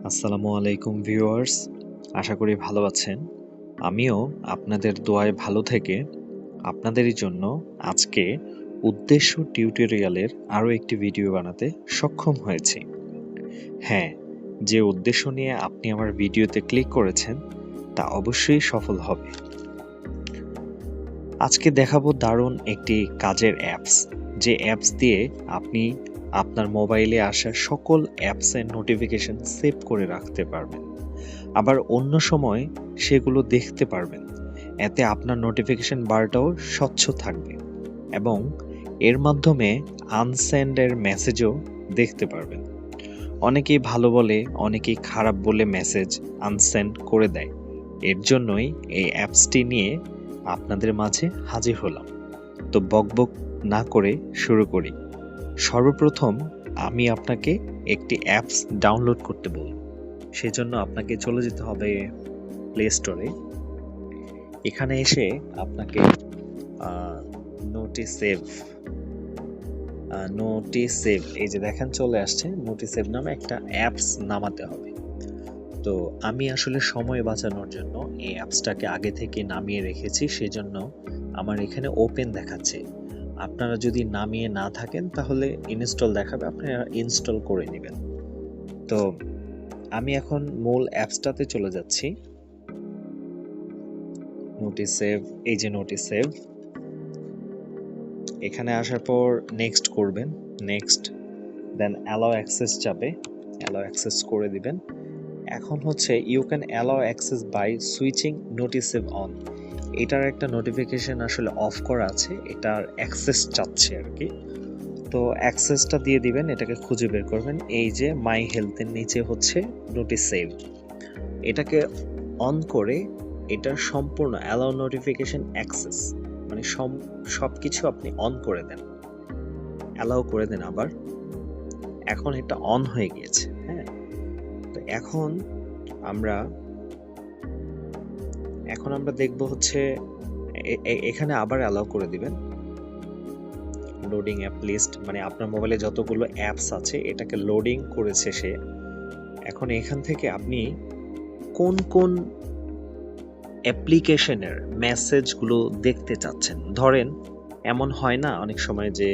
আসসালামু আলাইকুম ভিউয়ার্স, আশা করি ভালো আছেন। আমিও আপনাদের দোয়ায় ভালো থেকে আপনাদেরই জন্য আজকে উদ্দেশ্য টিউটোরিয়ালের আরও একটি ভিডিও বানাতে সক্ষম হয়েছি। হ্যাঁ, যে উদ্দেশ্য নিয়ে আপনি আমার ভিডিওতে ক্লিক করেছেন তা অবশ্যই সফল হবে। আজকে দেখাবো দারুণ একটি কাজের অ্যাপস, যে অ্যাপস দিয়ে আপনি আপনার মোবাইলে আসা সকল অ্যাপসের নোটিফিকেশন সেভ করে রাখতে পারবেন, আবার অন্য সময় সেগুলো দেখতে পারবেন। এতে আপনার নোটিফিকেশন বারটাও স্বচ্ছ থাকবে এবং এর মাধ্যমে আনসেন্ডের মেসেজও দেখতে পারবেন। অনেকেই ভালো বলে, অনেকেই খারাপ বলে মেসেজ আনসেন্ড করে দেয়। এর জন্যই এই অ্যাপসটি নিয়ে আপনাদের মাঝে হাজির হলাম। তো বকবক না করে শুরু করি। সর্বপ্রথম আমি আপনাকে একটি অ্যাপস ডাউনলোড করতে বলব। সেজন্য আপনাকে চলে যেতে হবে প্লে স্টোরে। এখানে এসে আপনাকে নোটিসেভ এই যে দেখেন চলে আসছে, নোটিসেভ নামে একটা অ্যাপস নামাতে হবে। তো আমি আসলে সময় বাঁচানোর জন্য এই অ্যাপসটাকে আগে থেকে নামিয়ে রেখেছি, সেজন্য আমার এখানে ওপেন দেখাচ্ছে। আপনারা যদি নামিয়ে না থাকেন তাহলে ইনস্টল দেখাবে, আপনারা ইনস্টল করে নেবেন। তো আমি এখন মূল অ্যাপসটাতে চলে যাচ্ছি। নোটিসেভ, এই যে নোটিসেভ, এখানে আসার পর নেক্সট করবেন, নেক্সট, দেন অ্যালাউ অ্যাক্সেস যাবে, অ্যালাউ অ্যাক্সেস করে দিবেন। এখন হচ্ছে you can allow access by switching Notisave on. এটার একটা নোটিফিকেশন আসলে অফ করা আছে, এটার অ্যাক্সেস চাচ্ছে আর কি। তো অ্যাক্সেসটা দিয়ে দিবেন, এটাকে খুঁজে বের করবেন। এই যে মাই হেলথের নিচে হচ্ছে নোটিসেভ, এটাকে অন করে এটার সম্পূর্ণ অ্যালাউ নোটিফিকেশন অ্যাক্সেস মানে সব কিছু আপনি অন করে দেন, অ্যালাউ করে দেন আবার। এখন এটা অন হয়ে গিয়েছে। হ্যাঁ, তো এখন আমরা দেখব হচ্ছে এখানে আবার অ্যালাউ করে দিবেন। লোডিং অ্যাপ লিস্ট, মানে আপনার মোবাইলে যতগুলো অ্যাপস আছে এটাকে লোডিং করেছে সে। এখন এখান থেকে আপনি কোন কোন অ্যাপ্লিকেশনের মেসেজগুলো দেখতে চাচ্ছেন। ধরেন এমন হয় না অনেক সময় যে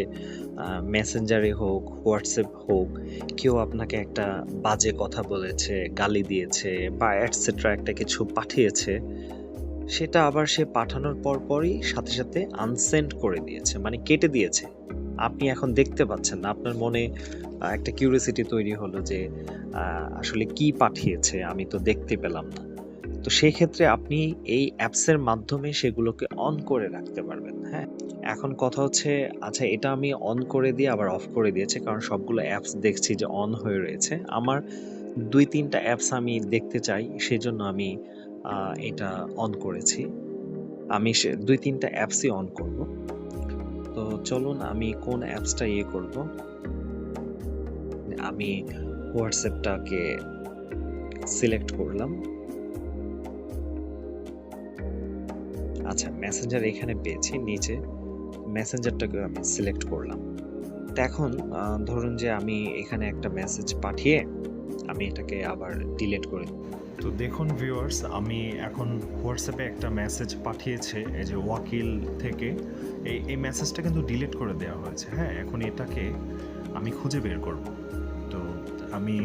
মেসেঞ্জারে হোক, হোয়াটসঅ্যাপ হোক, কেউ আপনাকে একটা বাজে কথা বলেছে, গালি দিয়েছে বা এটসেট্রা একটা কিছু পাঠিয়েছে, সেটা আবার সে পাঠানোর পরই সাথে সাথে আনসেন্ড করে দিয়েছে, মানে কেটে দিয়েছে। আপনি এখন দেখতে পাচ্ছেন না, আপনার মনে একটা কিউরিওসিটি তৈরি হলো যে আসলে কি পাঠিয়েছে, আমি তো দেখতে পেলাম না। তো সেই ক্ষেত্রে আপনি এই অ্যাপসের মাধ্যমে সেগুলোকে অন করে রাখতে পারবেন। হ্যাঁ, এখন কথা হচ্ছে, আচ্ছা এটা আমি অন করে দিয়ে আবার অফ করে দিয়েছে, কারণ সবগুলো অ্যাপস দেখছি যে অন হয়ে রয়েছে। আমার 2-3টা অ্যাপস আমি দেখতে চাই, সেজন্য আমি এটা অন করেছি। আমি 2-3টা অ্যাপসই অন করব। তো চলুন আমি কোন অ্যাপসটা করব। আমি হোয়াটসঅ্যাপটাকে সিলেক্ট করলাম। আচ্ছা, মেসেঞ্জার এখানে পেয়েছি, নিচে মেসেঞ্জারটাকে আমি সিলেক্ট করলাম। তো এখন ধরুন যে আমি এখানে একটা মেসেজ পাঠিয়ে আমি এটাকে আবার ডিলিট করে। তো দেখুন ভিউয়ার্স, আমি এখন হোয়াটসঅ্যাপে একটা মেসেজ পাঠিয়েছে, এই যে ওয়াকিল থেকে, এই মেসেজটা কিন্তু ডিলিট করে দেওয়া হয়েছে। হ্যাঁ, এখন এটাকে আমি খুঁজে বের করব। তো আমি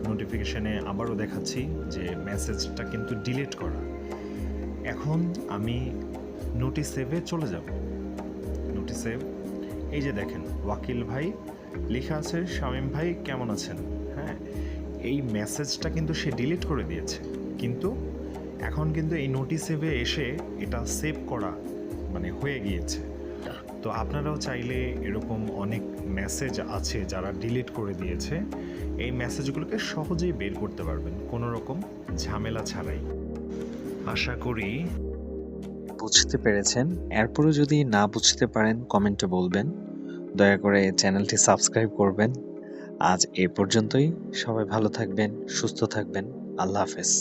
নোটিফিকেশনে আবারও দেখাচ্ছি যে মেসেজটা কিন্তু ডিলিট করা। এখন আমি নোটিসেভে চলে যাব। নোটিসেভ, এই যে দেখেন ওয়াকিল ভাই লেখা আছে, শামীম ভাই কেমন আছেন। হ্যাঁ, এই মেসেজটা কিন্তু সে ডিলিট করে দিয়েছে, কিন্তু এখন কিন্তু এই নোটিসেভে এসে এটা সেভ করা মানে হয়ে গিয়েছে। তো আপনারাও চাইলে এরকম অনেক মেসেজ আছে যারা ডিলিট করে দিয়েছে, এই মেসেজগুলোকে সহজেই বের করতে পারবেন কোনো রকম ঝামেলা ছাড়াই। আশা করি বুঝতে পেরেছেন। এরপরও যদি না বুঝতে পারেন কমেন্টে বলবেন। দয়া করে চ্যানেলটি সাবস্ক্রাইব করবেন। আজ এ পর্যন্তই। সবাই ভালো থাকবেন, সুস্থ থাকবেন। আল্লাহ হাফেজ।